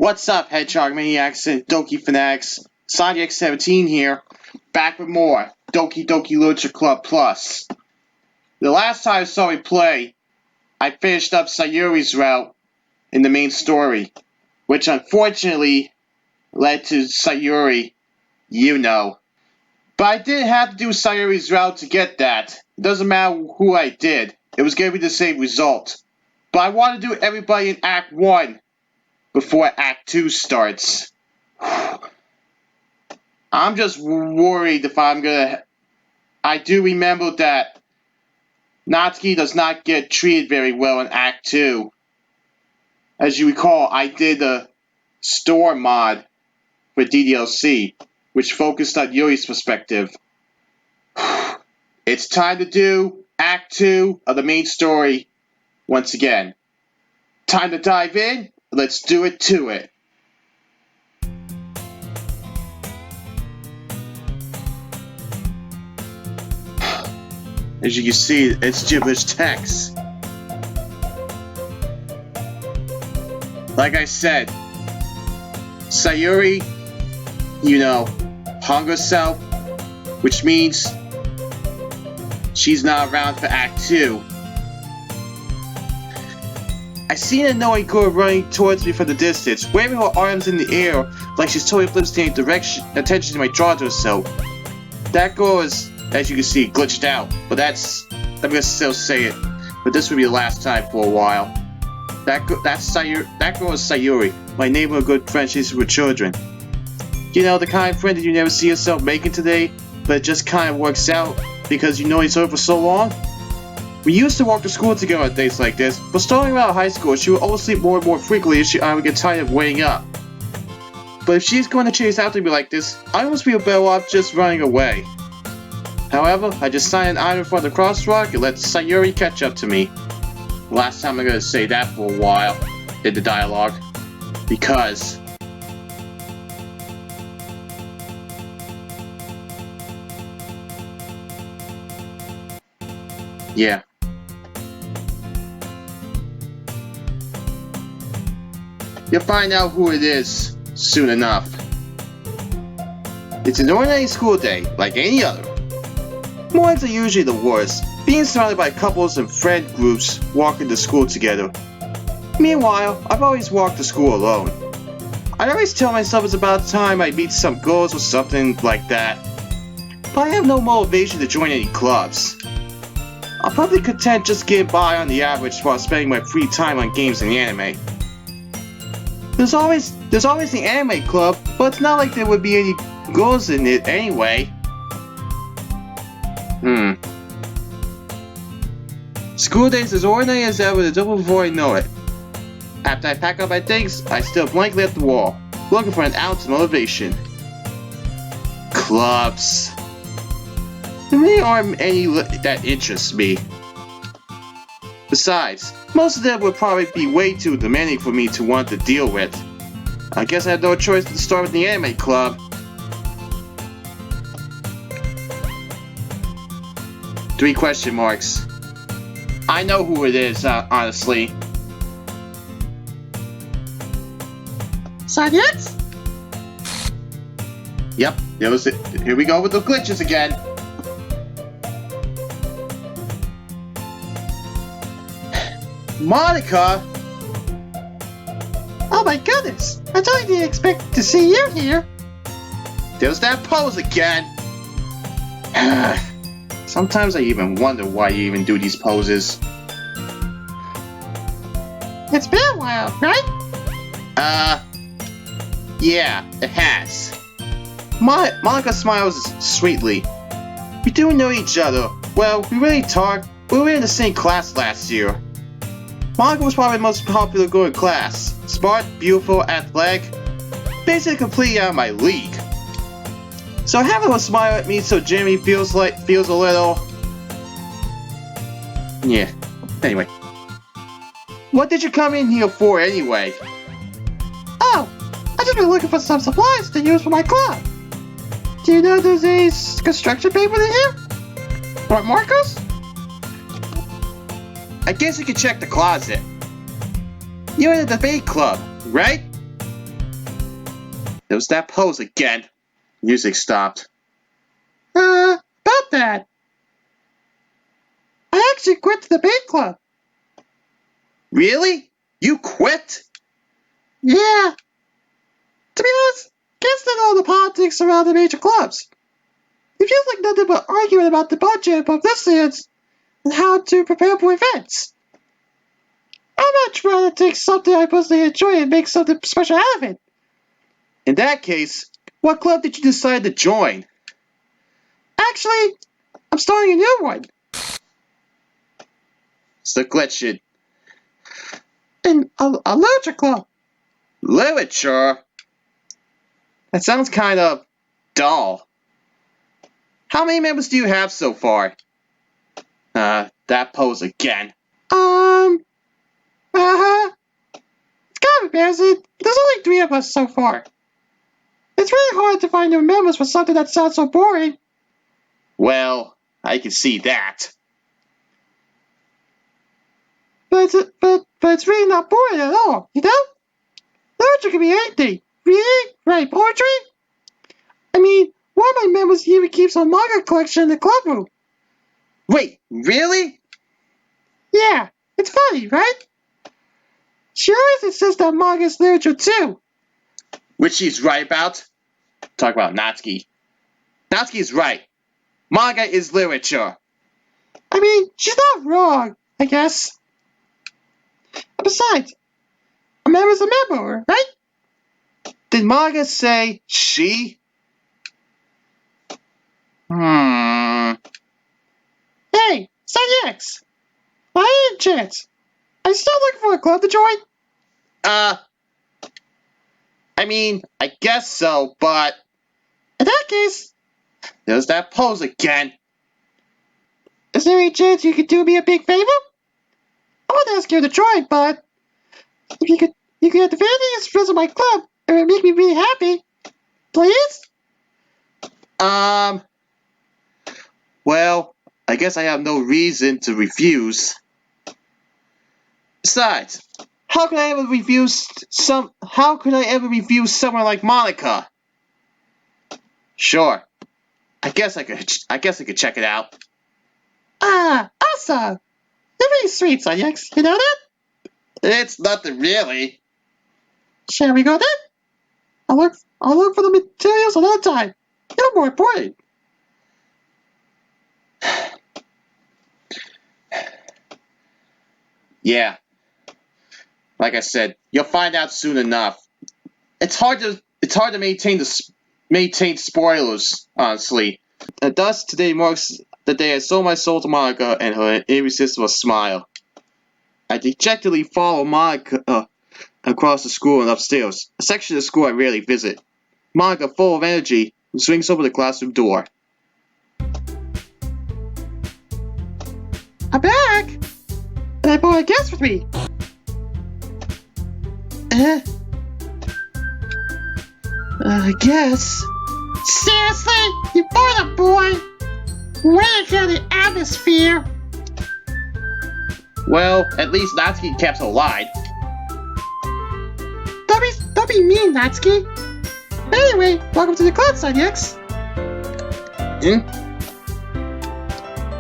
What's up, Hedgehog Maniacs and Doki Fanatics? Sonic X17 here, back with more Doki Doki Literature Club Plus. The last time I saw me play, I finished up Sayuri's route in the main story, which unfortunately led to Sayuri, you know. But I didn't have to do Sayuri's route to get that. It doesn't matter who I did, it was going to be the same result. But I want to do everybody in Act 1. Before Act 2 starts. I'm just worried if I'm gonna... I do remember that Natsuki does not get treated very well in Act 2. As you recall, I did a store mod for DDLC, which focused on Yuri's perspective. It's time to do Act 2 of the main story once again. Time to dive in. Let's do it to it. As you can see, it's gibberish text. Like I said, Sayuri, hung herself, which means she's not around for Act 2. I see an annoying girl running towards me from the distance, waving her arms in the air like she's totally flips any attention to my draw to herself. That girl is, as you can see, glitched out, but I'm gonna still say it, but this will be the last time for a while. That girl is Sayuri, my neighborhood good friend she is with children. You know, the kind of friend that you never see yourself making today, but it just kind of works out because you know each other for so long? We used to walk to school together on days like this, but starting around high school, she would always sleep more and more frequently as I would get tired of waiting up. But if she's going to chase after me like this, I almost feel better off just running away. However, I just signed an item in front of the crosswalk and let Sayuri catch up to me. Last time I'm going to say that for a while in the dialogue. Because... yeah. You'll find out who it is soon enough. It's an ordinary school day, like any other. Mornings are usually the worst, being surrounded by couples and friend groups walking to school together. Meanwhile, I've always walked to school alone. I always tell myself it's about time I meet some girls or something like that. But I have no motivation to join any clubs. I'm probably content just getting by on the average while spending my free time on games and anime. There's always the anime club, but it's not like there would be any girls in it anyway. School days as ordinary as ever, the double before I know it. After I pack up my things, I stare blankly at the wall, looking for an ounce of motivation. Clubs. There really aren't any that interest me. Besides, most of them would probably be way too demanding for me to want to deal with. I guess I had no choice to start with the anime club. 3 question marks. I know who it is, honestly. Sonic? Yep, that was it. Here we go with the glitches again. Monika? Oh my goodness! I totally didn't expect to see you here! There's that pose again! Sometimes I even wonder why you even do these poses. It's been a while, right? Yeah, it has. Monika smiles sweetly. We do know each other. Well, we really talked. We were in the same class last year. Monika was probably the most popular girl in class. Smart, beautiful, athletic, basically completely out of my league. So having her smile at me so Jimmy feels a little... yeah. Anyway. What did you come in here for anyway? Oh, I just been looking for some supplies to use for my club. Do you know there's any construction paper in here? Or markers? I guess you could check the closet. You're in the debate club, right? It was that pose again. Music stopped. About that. I actually quit the debate club. Really? You quit? Yeah. To be honest, can't stand all the politics around the major clubs. It feels like nothing but arguing about the budget, publicity, and how to prepare for events. I'm not trying to take something I personally enjoy and make something special out of it. In that case, what club did you decide to join? Actually, I'm starting a new one. It's the glitch. In a literature club. Literature? That sounds kind of dull. How many members do you have so far? That pose again. It's kind of embarrassing. There's only 3 of us so far. It's really hard to find new members for something that sounds so boring. Well, I can see that. But it's really not boring at all, you know? Literature can be anything. Reading, writing poetry. I mean, one of my members even keeps a manga collection in the club room. Wait, really? Yeah, it's funny, right? She always insists that manga is literature too. Which she's right about. Talk about Natsuki. Natsuki's right. Manga is literature. I mean, she's not wrong, I guess. Besides, a member's a member, right? Did manga say she? Hey, X. I ain't chance. Are you still looking for a club to join? I mean, I guess so, but In that case, there's that pose again. is there any chance you could do me a big favor? I want to ask you to join, but if you could at the very least visit my club, it would make me really happy. Please? Well, I guess I have no reason to refuse. Besides, how could I ever refuse someone like Monika? Sure. I guess I could check it out. Awesome. You're really sweet, Sonyex. You know that? It's nothing really. Shall we go then? I'll look for the materials another time. You're more important. Yeah. Like I said, you'll find out soon enough. It's hard to maintain spoilers, honestly. And thus, today marks the day I sold my soul to Monika and her irresistible smile. I dejectedly follow Monika across the school and upstairs, a section of the school I rarely visit. Monika, full of energy, swings open the classroom door. I'm back! And I brought a guest with me. I guess. Seriously? You brought a boy? Way to kill the atmosphere! Well, at least Natsuki kept her line. Don't be mean, Natsuki. Anyway, welcome to the club, Sonyex.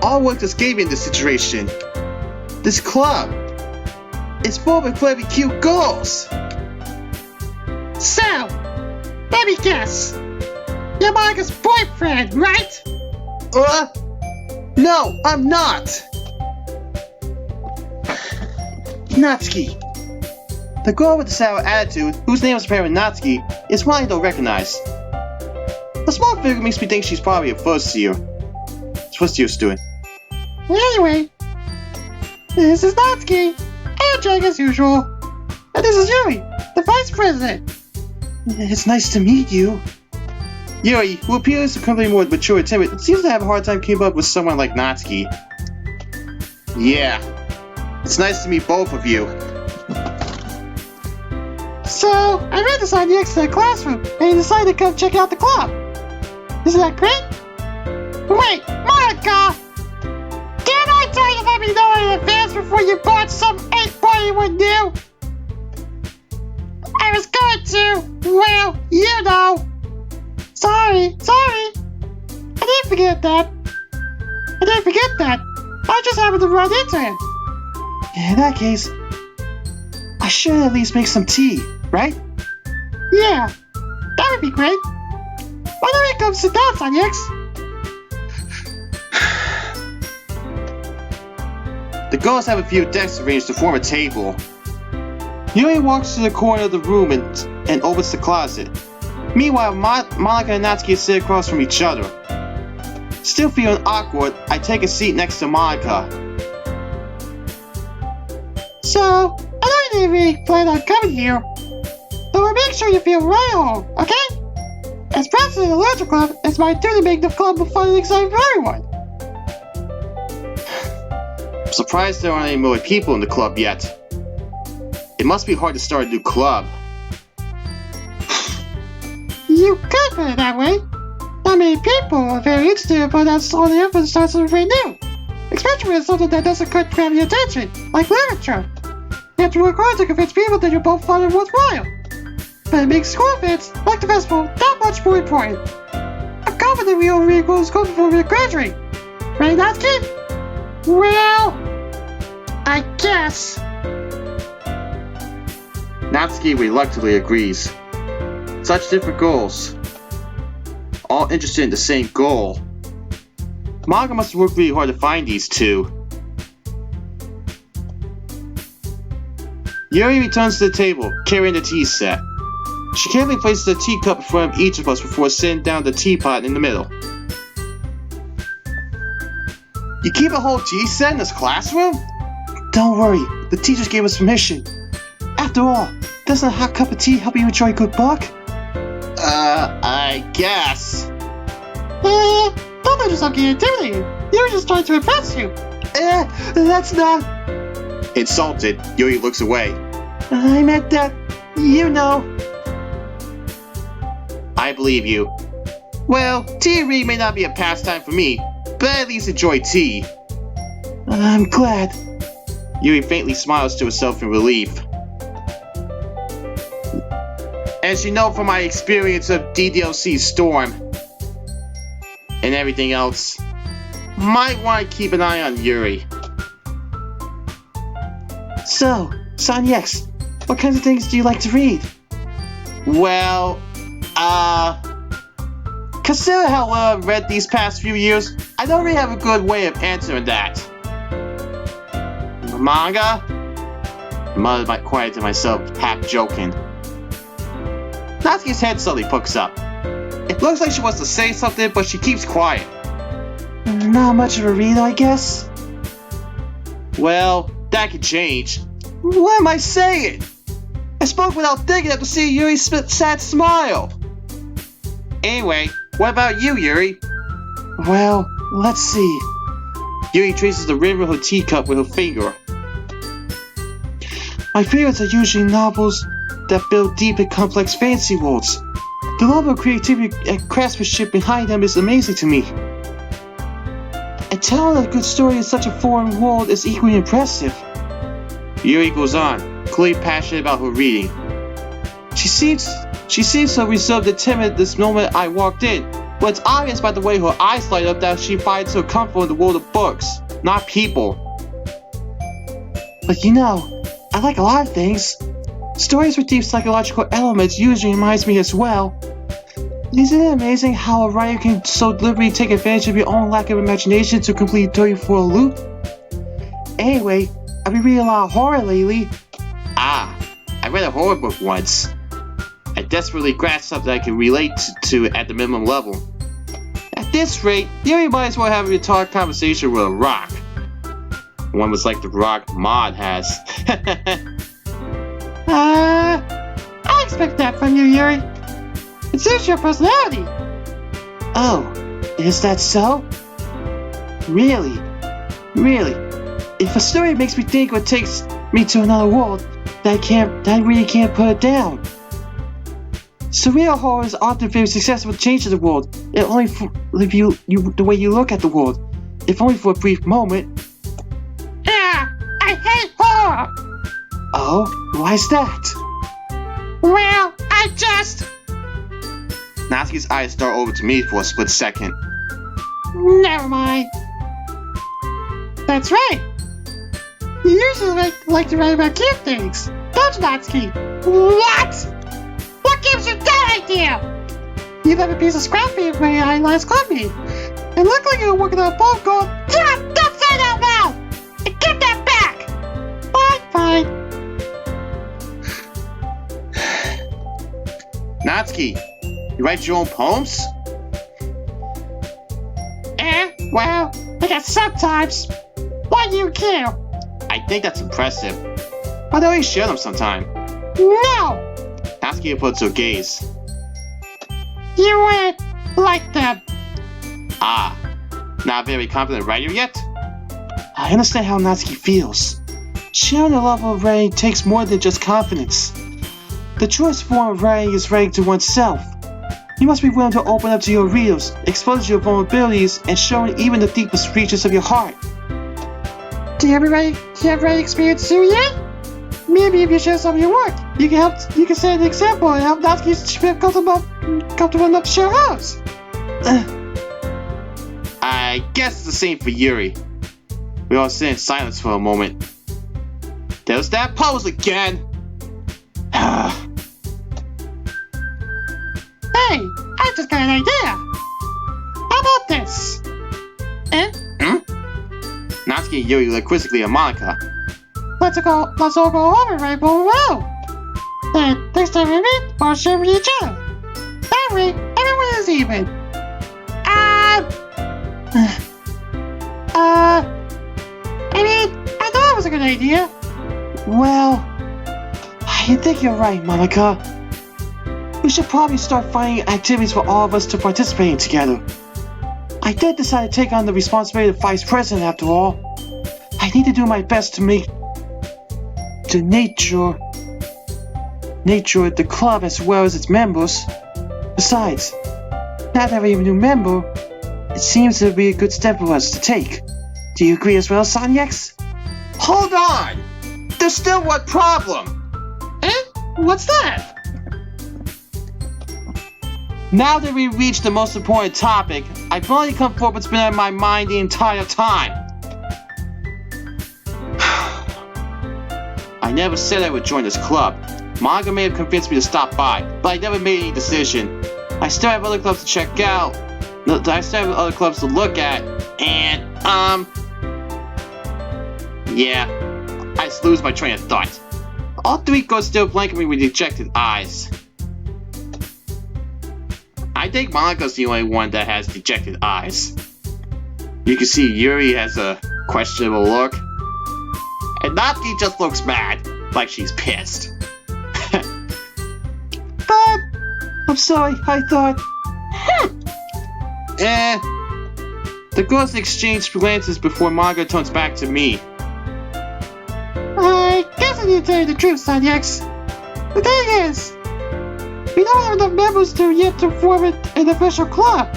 All work escape in this situation. This club is full of incredibly cute girls. So, let me guess. You're Monika's boyfriend, right? No, I'm not. Natsuki. The girl with the sour attitude, whose name is apparently Natsuki, is one I don't recognize. The small figure makes me think she's probably a first year student. Anyway, this is Natsuki, and Jack as usual. And this is Yuri, the vice president. It's nice to meet you. Yuri, who appears to be more mature and timid, seems to have a hard time keeping up with someone like Natsuki. Yeah, it's nice to meet both of you. So, I read this on the extra classroom, and you decided to come check out the club. Isn't that great? Wait, Monika! Can't I tell you to let me know in advance before you bought some 8-body one new? I was going Well, you know. Sorry. I didn't forget that. I just happened to run into him. In that case, I should at least make some tea, right? Yeah, that would be great. Why don't you come sit down, Sanyex? The girls have a few desks arranged to form a table. Yuri walks to the corner of the room and opens the closet. Meanwhile, Monika and Natsuki sit across from each other. Still feeling awkward, I take a seat next to Monika. So, I know you didn't really plan on coming here, but we'll make sure you feel right at home, okay? As president of the Leisure Club, it's my duty to make the club fun and exciting for everyone. I'm surprised there aren't any more people in the club yet. It must be hard to start a new club. You could put it that way. Not many people are very interested in putting out all the effort to start something new. Especially when it's something that doesn't grab your attention, like literature. You have to work hard to convince people that you're both fun and worthwhile. But it makes school events, like the festival, that much more important. I'm confident we all really go to school before we graduate. Right, Natsuki? Well, I guess. Natsuki reluctantly agrees. Such different goals. All interested in the same goal. Monika must have worked really hard to find these two. Yuri returns to the table, carrying the tea set. She carefully places the teacup in front of each of us before setting down the teapot in the middle. You keep a whole tea set in this classroom? Don't worry, the teachers gave us permission. After all, doesn't a hot cup of tea help you enjoy a good book? I guess. Don't let yourself get intimidated. You were just trying to impress you. That's not... Insulted, Yuri looks away. I meant that, you know. I believe you. Well, tea and reading may not be a pastime for me, but I at least enjoy tea. I'm glad. Yuri faintly smiles to herself in relief. As you know from my experience of DDLC Storm and everything else, might want to keep an eye on Yuri. So, Sanyex, what kinds of things do you like to read? Well, consider how well I've read these past few years, I don't really have a good way of answering that. Manga? I muttered my quiet to myself, half joking. Natsuki's head suddenly pokes up. It looks like she wants to say something, but she keeps quiet. Not much of a reader, I guess. Well, that could change. What am I saying? I spoke without thinking after seeing Yuri's sad smile. Anyway, what about you, Yuri? Well, let's see. Yuri traces the rim of her teacup with her finger. My favorites are usually novels that build deep and complex fantasy worlds. The level of creativity and craftsmanship behind them is amazing to me. And telling a good story in such a foreign world is equally impressive. Yuri goes on, clearly passionate about her reading. She seems so reserved and timid this moment I walked in, but it's obvious by the way her eyes light up that she finds her comfort in the world of books, not people. But you know, I like a lot of things. Stories with deep psychological elements usually reminds me as well. Isn't it amazing how a writer can so deliberately take advantage of your own lack of imagination to completely throw you for a loop? Anyway, I've been reading a lot of horror lately. Ah, I read a horror book once. I desperately grasped something I could relate to at the minimum level. At this rate, you might as well have a retarded conversation with a rock. One was like the rock Mod has. I expect that from you, Yuri. It suits your personality. Oh, is that so? Really? If a story makes me think or takes me to another world, I really can't put it down. Surreal horror is often very successful with change of the world, if only for the way you look at the world, if only for a brief moment. I hate horror! Oh, why's that? Well, I I just... Natsuki's eyes start over to me for a split second. Never mind. That's right. You usually like to write about cute things, don't you, Natsuki? What? What gives you that idea? You left a piece of scrap paper when I last caught me. It looked like you were working on a phone call. Don't say that now! And get that back! Fine. Natsuki, you write your own poems? Well, I guess sometimes. Why do you care? I think that's impressive. Why don't you share them sometime? No! Natsuki puts her gaze. You wouldn't like them. Ah, not a very confident writer yet? I understand how Natsuki feels. Sharing a level of writing takes more than just confidence. The truest form of writing is writing to oneself. You must be willing to open up to your readers, expose your vulnerabilities, and show even the deepest reaches of your heart. Do you have writing experience too yet? Maybe if you share some of your work, you can set an example and help Natsuki feel comfortable enough to share hers. I guess it's the same for Yuri. We all sit in silence for a moment. There's that pose again! Hey, I just got an idea. How about this? Natsuki and Yuri look quizzically at Monika. Let's all go over Rightful row. Then next time we meet, we'll share with each other. That way, everyone is even. I thought it was a good idea. Well, I think you're right, Monika. We should probably start finding activities for all of us to participate in together. I did decide to take on the responsibility of Vice President after all. I need to do my best to make the nature of the club as well as its members. Besides, now that we have a new member, it seems to be a good step for us to take. Do you agree as well, Sanyex? Hold on! There's still one problem! What's that? Now that we've reached the most important topic, I've only come forward what's been on my mind the entire time. I never said I would join this club. Monika may have convinced me to stop by, but I never made any decision. I still have other clubs to check out. I still have other clubs to look at, and, yeah, I just lose my train of thought. All three girls still blank me with dejected eyes. I think Monika's the only one that has dejected eyes. You can see Yuri has a questionable look. And Natsuki just looks mad, like she's pissed. But, I'm sorry, I thought... The girls exchange glances before Monika turns back to me. I guess I need to tell you the truth, Sanyex. The thing is, we don't have enough members yet to form an official club.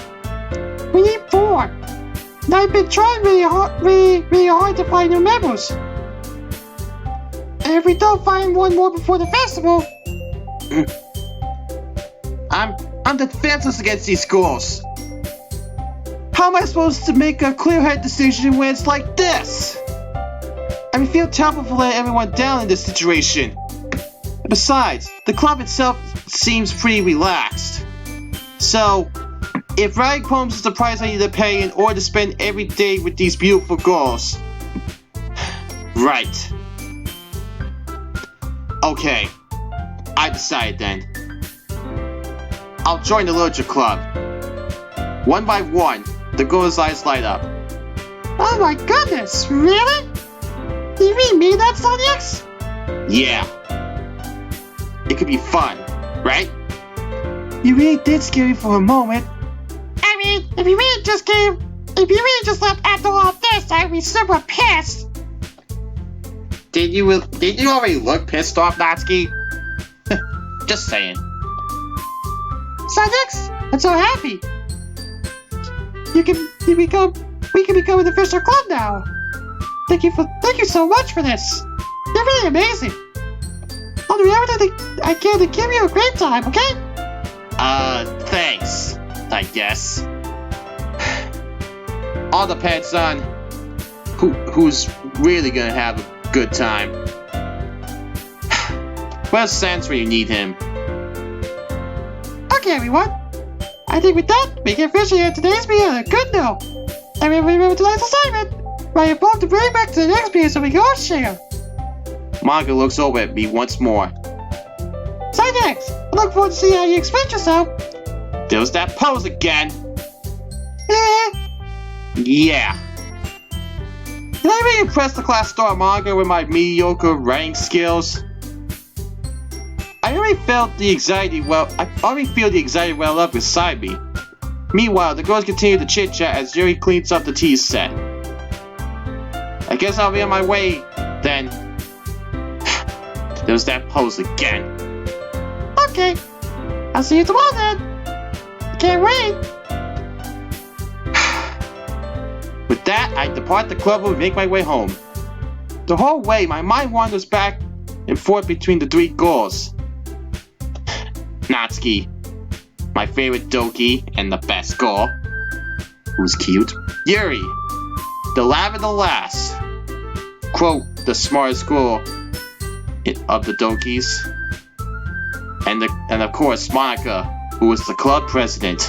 We need 4. And I've been trying really hard to find new members. And if we don't find one more before the festival... I'm defenseless against these schools. How am I supposed to make a clear-headed decision when it's like this? I feel terrible for letting everyone down in this situation. Besides, the club itself seems pretty relaxed. So, if writing poems is the price I need to pay in order to spend every day with these beautiful girls... Right. Okay. I decided then. I'll join the literature club. One by one, the girls' eyes light up. Oh my goodness, really? You mean me that, Sanyex? Yeah. It could be fun, right? You really did scare me for a moment. I mean, if you really just left after all this, I'd be super pissed. Did you already look pissed off, Natsuki? Just saying. Sanyex, I'm so happy. We can become an official club now. Thank you so much for this. You're really amazing. I'll do everything I can to give you a great time, okay? Thanks, I guess. All depends on who's really gonna have a good time. Where's Sans when you need him? Okay, everyone. I think with that, we can officially end today's meeting on a good note. And remember tonight's assignment, where you're both to bring back to the next meeting so we can all share. Monika looks over at me once more. Say next. I look forward to seeing how you express yourself. There's that pose again. Eh. Yeah. Did I really impress the class star Monika with my mediocre writing skills? I already feel the anxiety well up beside me. Meanwhile, the girls continue to chit-chat as Yuri cleans up the tea set. I guess I'll be on my way, then. There's that pose again. Okay. I'll see you tomorrow then. Can't wait. With that, I depart the club and make my way home. The whole way, my mind wanders back and forth between the three girls. Natsuki, my favorite Doki and the best girl, who's cute. Yuri, the lavender lass, quote, the smartest girl of the Dokis, and of course Monika, who is the club president.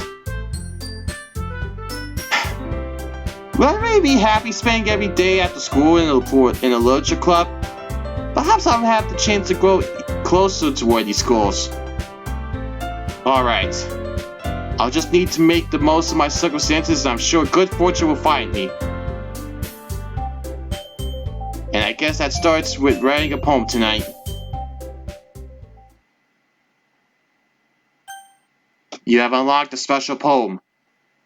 Will I really be happy spending every day after school in a literature club? Perhaps I'll have the chance to grow closer toward these girls. Alright, I'll just need to make the most of my circumstances and I'm sure good fortune will find me. And I guess that starts with writing a poem tonight. You have unlocked a special poem.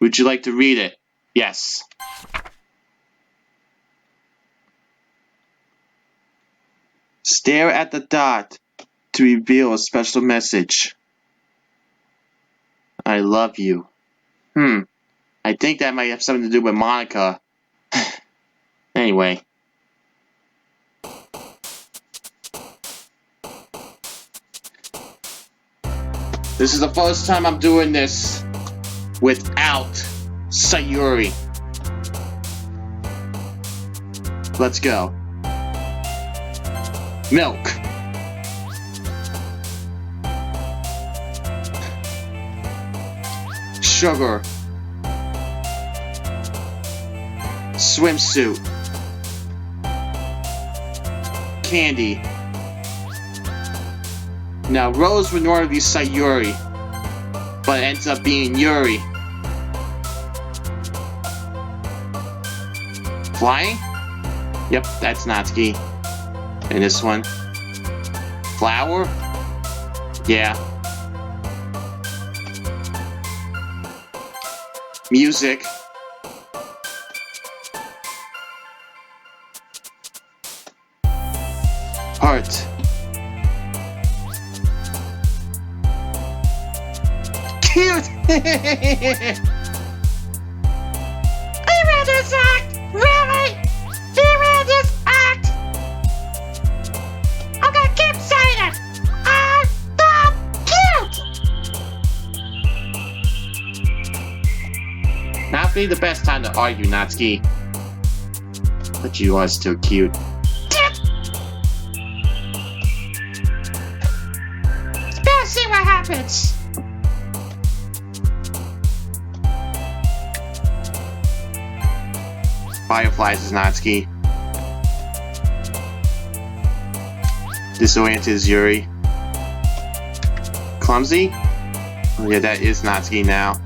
Would you like to read it? Yes. Stare at the dot to reveal a special message. I love you. I think that might have something to do with Monika. Anyway. This is the first time I'm doing this without Sayuri. Let's go. Milk. Sugar. Swimsuit. Candy. Now Rose would normally be Sayuri, but it ends up being Yuri. Flying? Yep, that's Natsuki. And this one? Flower? Yeah. Music. Heart. Cute! He ran this act! Really? He ran this act! I'm gonna keep saying it! I'm that cute! Not be the best time to argue, Natsuki. But you are still cute. Let's see what happens. Fireflies is Natsuki. Disoriented is Yuri. Clumsy? Oh yeah, that is Natsuki now.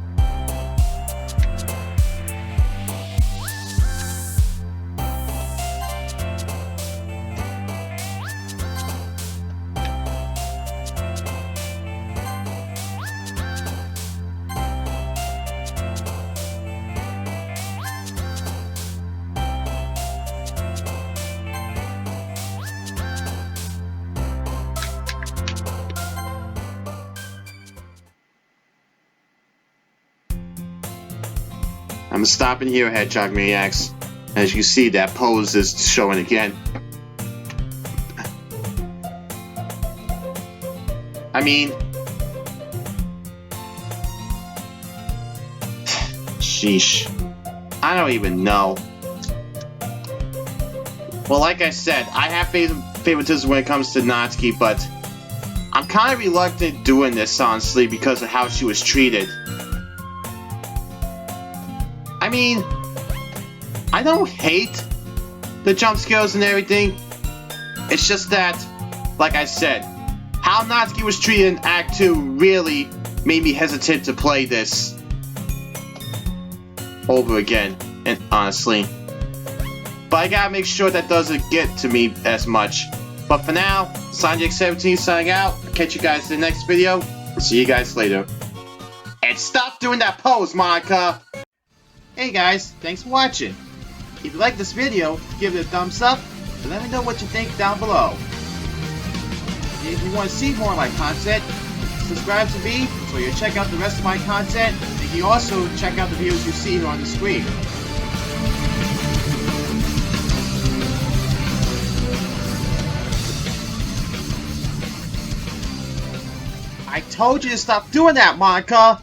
I'm stopping here, Hedgehog Maniacs. As you see, that pose is showing again. I mean... Sheesh. I don't even know. Well, like I said, I have favoritism when it comes to Natsuki, but I'm kind of reluctant doing this, honestly, because of how she was treated. I mean, I don't hate the jump scares and everything. It's just that, like I said, how Natsuki was treated in Act 2 really made me hesitant to play this over again, and honestly. But I gotta make sure that doesn't get to me as much. But for now, Sanjay17 signing out. I'll catch you guys in the next video. See you guys later. And stop doing that pose, Monika! Hey guys, thanks for watching. If you like this video, give it a thumbs up, and let me know what you think down below. If you want to see more of my content, subscribe to me so you'll check out the rest of my content, and you can also check out the videos you see here on the screen. I told you to stop doing that, Monika!